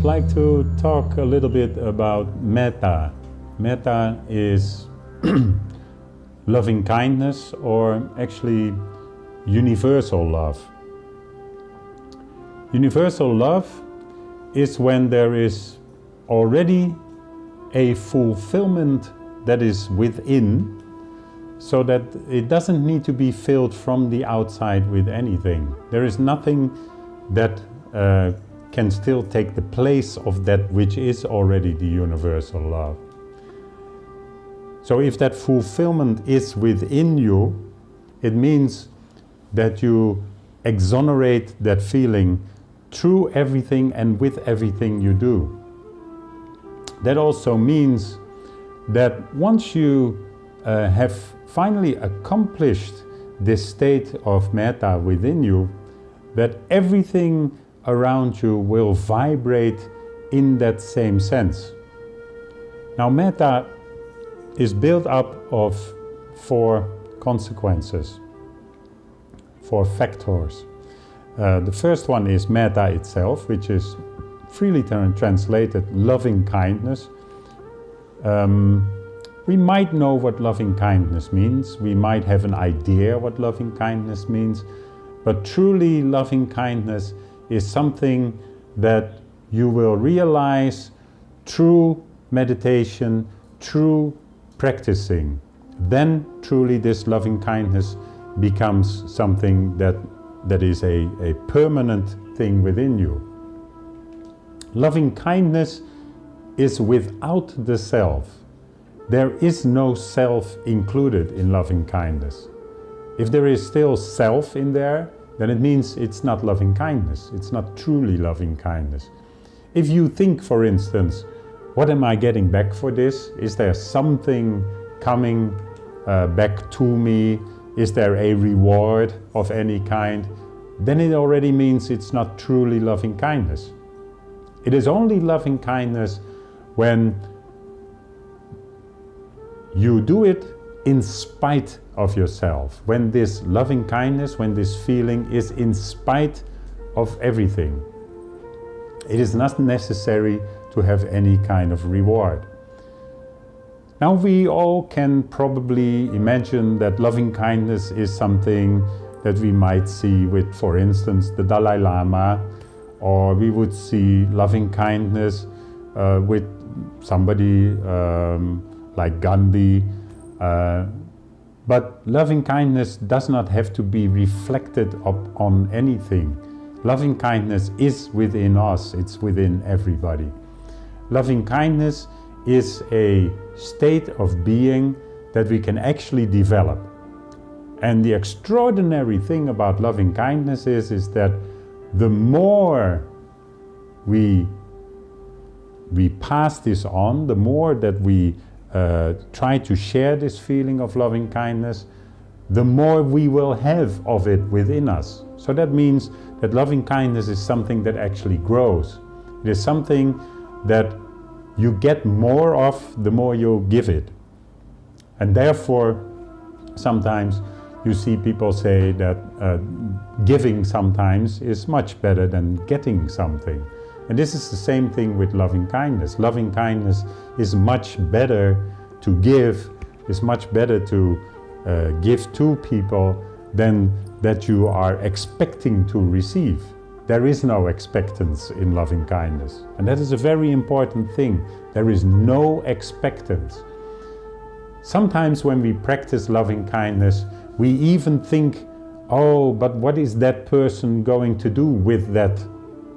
would like to talk a little bit about Metta. Metta is loving kindness, or actually universal love. Universal love is when there is already a fulfillment that is within, so that it doesn't need to be filled from the outside with anything. There is nothing that can still take the place of that which is already the universal love. So if that fulfillment is within you, it means that you exonerate that feeling through everything and with everything you do. That also means that once you have finally accomplished this state of metta within you, that everything around you will vibrate in that same sense. Now, metta is built up of 4 consequences, 4 factors. The first one is metta itself, which is freely translated loving kindness. We might know what loving kindness means, we might have an idea what loving kindness means, but truly loving kindness is something that you will realize through meditation, through practicing. Then truly this loving kindness becomes something that is a permanent thing within you. Loving kindness is without the self. There is no self included in loving kindness. If there is still self in there, then it means it's not loving kindness. It's not truly loving kindness. If you think, for instance, what am I getting back for this? Is there something coming back to me? Is there a reward of any kind? Then it already means it's not truly loving kindness. It is only loving kindness when you do it in spite of yourself. When this loving kindness, when this feeling is in spite of everything. It is not necessary to have any kind of reward. Now we all can probably imagine that loving kindness is something that we might see with, for instance, the Dalai Lama, or we would see loving kindness with somebody like Gandhi. But loving kindness does not have to be reflected on anything. Loving kindness is within us, it's within everybody. Loving kindness is a state of being that we can actually develop. And the extraordinary thing about loving kindness is that the more we pass this on, the more that we try to share this feeling of loving kindness, the more we will have of it within us. So that means that loving kindness is something that actually grows. It is something that you get more of the more you give it. And therefore, sometimes you see people say that giving sometimes is much better than getting something. And this is the same thing with loving kindness. Loving kindness is much better to give, is much better to give to people than that you are expecting to receive. There is no expectance in loving kindness. And that is a very important thing. There is no expectance. Sometimes when we practice loving kindness, we even think, oh, but what is that person going to do with that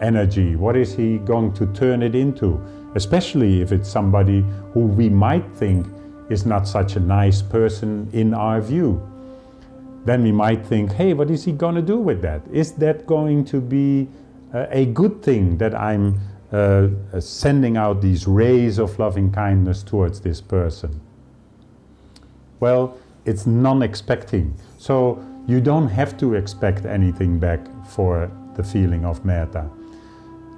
energy? What is he going to turn it into? Especially if it's somebody who we might think is not such a nice person in our view. Then we might think, hey, what is he going to do with that? Is that going to be a good thing that I'm sending out these rays of loving kindness towards this person? Well, it's non-expecting. So you don't have to expect anything back for the feeling of metta.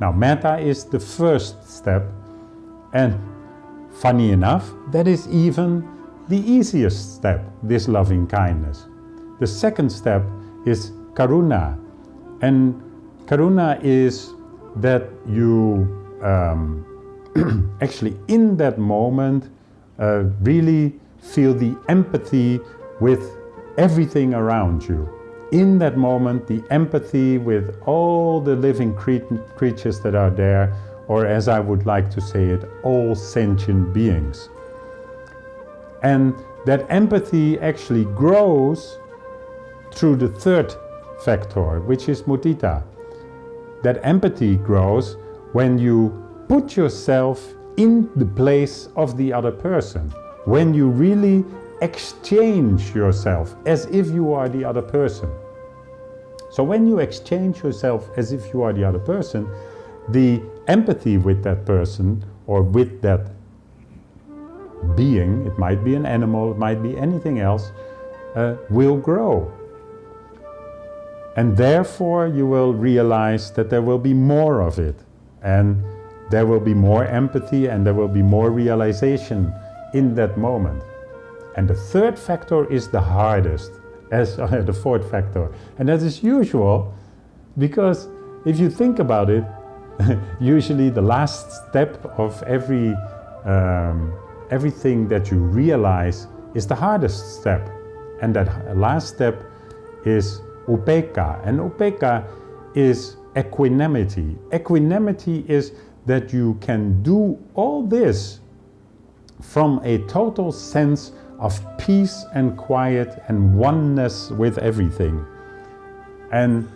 Now, metta is the first step, and funny enough, that is even the easiest step, this loving kindness. The second step is karuna, and karuna is that you actually in that moment really feel the empathy with everything around you. In that moment, the empathy with all the living creatures that are there, or as I would like to say it, all sentient beings. And that empathy actually grows through the third factor, which is mudita. That empathy grows when you put yourself in the place of the other person, when you really exchange yourself as if you are the other person. So when you exchange yourself as if you are the other person, the empathy with that person or with that being, it might be an animal, it might be anything else, will grow. And therefore you will realize that there will be more of it, and there will be more empathy, and there will be more realization in that moment. And the third factor is the hardest, as the fourth factor. And that is usual, because if you think about it, usually the last step of everything that you realize is the hardest step. And that last step is Upphekka. And Upphekka is equanimity. Equanimity is that you can do all this from a total sense of peace and quiet and oneness with everything. And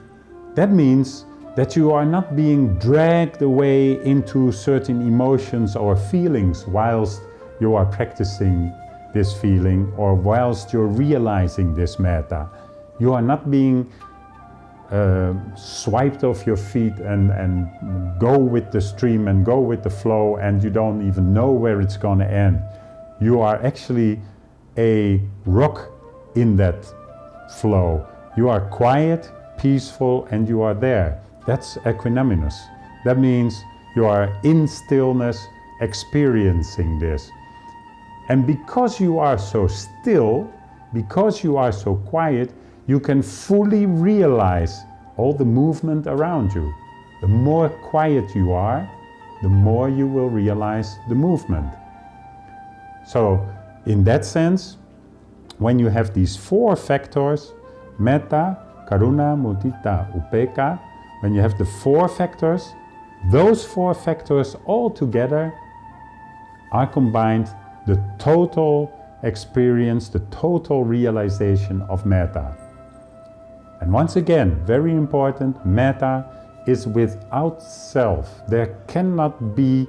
that means that you are not being dragged away into certain emotions or feelings whilst you are practicing this feeling or whilst you're realizing this metta. You are not being swiped off your feet and go with the stream and go with the flow, and you don't even know where it's going to end. You are actually a rock in that flow. You are quiet, peaceful, and you are there. That's equanimous. That means you are in stillness, experiencing this. And because you are so still, because you are so quiet, you can fully realize all the movement around you. The more quiet you are, the more you will realize the movement. So, in that sense, when you have these four factors, Mêtta Karuna Mudhita Upphekka, when you have the four factors, those four factors all together are combined the total experience, the total realization of Metta. And once again, very important, Metta is without self. There cannot be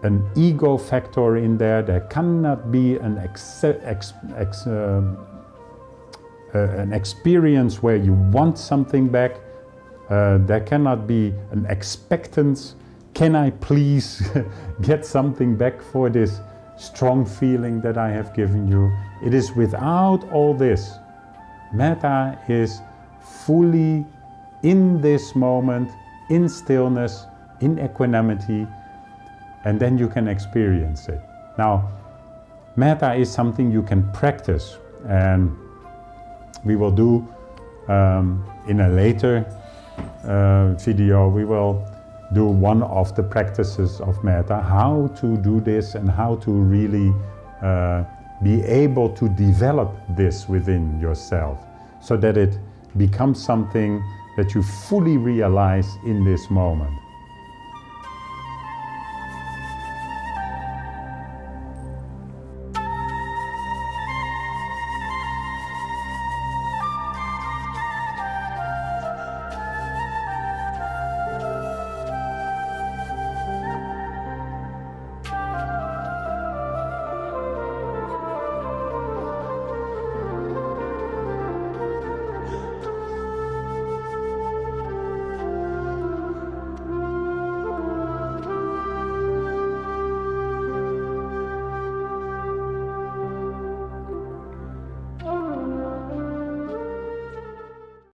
an ego factor in there. There cannot be an experience where you want something back. There cannot be an expectance. Can I please get something back for this strong feeling that I have given you? It is without all this. Metta is fully in this moment, in stillness, in equanimity, and then you can experience it. Now, Metta is something you can practice, and we will do in a later video, we will do one of the practices of Metta, how to do this and how to really be able to develop this within yourself so that it becomes something that you fully realize in this moment.